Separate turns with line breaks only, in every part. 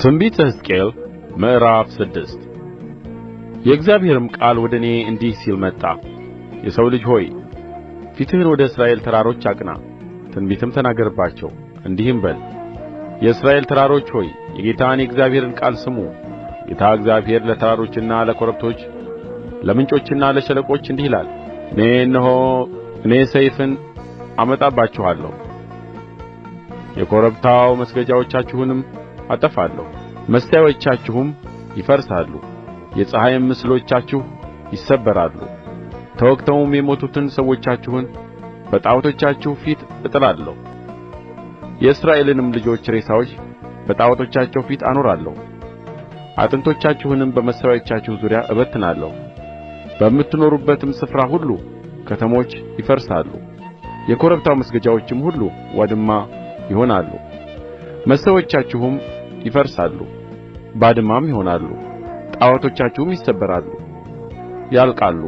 ትንቢተ ሕዝቅኤል ምዕራፍ 6 የእግዚአብሔርም ቃል ወደ እኔ እንዲህ ሲል መጣ። የሰው ልጅ ሆይ ፊትህን ወደ እስራኤል ተራሮች አቅና፣ ትንቢትም ተናገርባቸው፣ እንዲህም በል። የእስራኤል ተራሮች ሆይ የጌታን የእግዚአብሔርን ቃል ስሙ። ጌታ እግዚአብሔር ለተራሮችና ለኮረብቶች ለምንጮችና ለሸለቆች እንዲህ ይላል፣ እኔ ሰይፍን አመጣባችኋለሁ፣ የኮረብታው መስገጃዎቻችሁንም አጠፋለሁ፣ መሠዊያዎቻችሁም ይፈርሳሉ፣ የፀሐይም ምስሎቻችሁ ይሰበራሉ። ተወግተውም የሞቱትን ሰዎቻችሁን በጣዖቶቻችሁ ፊት እጥላለሁ። የእስራኤልንም ልጆች ሬሳዎች በጣዖቶቻቸው ፊት አኖራለሁ። አጥንቶቻችሁንም በመሠዊያዎቻችሁ ዙሪያ እበትናለሁ። በምትኖሩበትም ስፍራ ሁሉ ከተሞች ይፈርሳሉ፣ የኮረብታው መስገጃዎችም ሁሉ ውድማ ይሆናሉ። መሠዊያዎቻችሁም ይፈርሳሉ፣ ባድማም ይሆናሉ። ጣዖቶቻችሁም ይሰበራሉ፣ ያልቃሉ።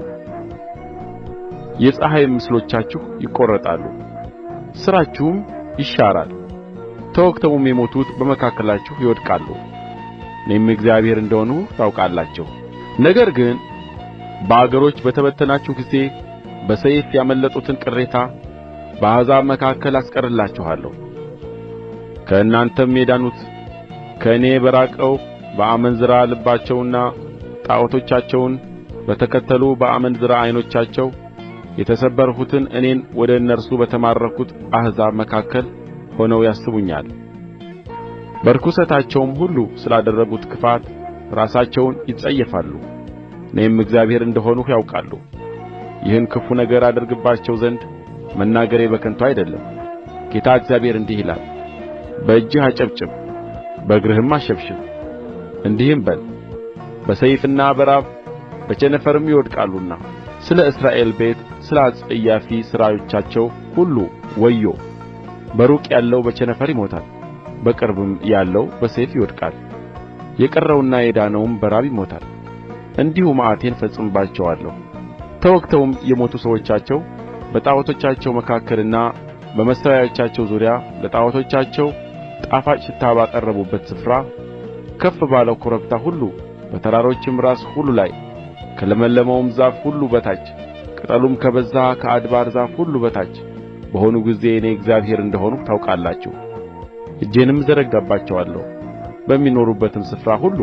የፀሐይም ምስሎቻችሁ ይቈረጣሉ፣ ሥራችሁም ይሻራል። ተወግተውም የሞቱት በመካከላችሁ ይወድቃሉ። እኔም እግዚአብሔር እንደ ሆንሁ ታውቃላችሁ። ነገር ግን በአገሮች በተበተናችሁ ጊዜ በሰይፍ ያመለጡትን ቅሬታ በአሕዛብ መካከል አስቀርላችኋለሁ። ከእናንተም የዳኑት ከእኔ በራቀው በአመንዝራ ልባቸውና ጣዖቶቻቸውን በተከተሉ በአመንዝራ ዓይኖቻቸው የተሰበርሁትን እኔን ወደ እነርሱ በተማረኩት አሕዛብ መካከል ሆነው ያስቡኛል። በርኵሰታቸውም ሁሉ ስላደረጉት ክፋት ራሳቸውን ይጸየፋሉ። እኔም እግዚአብሔር እንደ ሆንሁ ያውቃሉ። ይህን ክፉ ነገር አደርግባቸው ዘንድ መናገሬ በከንቱ አይደለም። ጌታ እግዚአብሔር እንዲህ ይላል፣ በእጅህ አጨብጭብ፣ በእግርህም አሸብሽብ፣ እንዲህም በል፣ በሰይፍና በራብ በቸነፈርም ይወድቃሉና ስለ እስራኤል ቤት ስለ አስጸያፊ ሥራዎቻቸው ሁሉ ወዮ! በሩቅ ያለው በቸነፈር ይሞታል፣ በቅርብም ያለው በሰይፍ ይወድቃል። የቀረውና የዳነውም በራብ ይሞታል። እንዲሁ መዓቴን እፈጽምባቸዋለሁ። ተወግተውም የሞቱ ሰዎቻቸው በጣዖቶቻቸው መካከልና በመሠዊያዎቻቸው ዙሪያ ለጣዖቶቻቸው ጣፋጭ ሽታ ባቀረቡበት ስፍራ ከፍ ባለው ኮረብታ ሁሉ በተራሮችም ራስ ሁሉ ላይ ከለመለመውም ዛፍ ሁሉ በታች ቅጠሉም ከበዛ ከአድባር ዛፍ ሁሉ በታች በሆኑ ጊዜ እኔ እግዚአብሔር እንደ ሆንሁ ታውቃላችሁ። እጄንም እዘረጋባቸዋለሁ፣ በሚኖሩበትም ስፍራ ሁሉ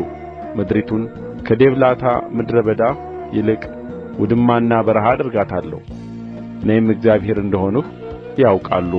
ምድሪቱን ከዴብላታ ምድረ በዳ ይልቅ ውድማና በረሃ አደርጋታለሁ። እኔም እግዚአብሔር እንደ ሆንሁ ያውቃሉ።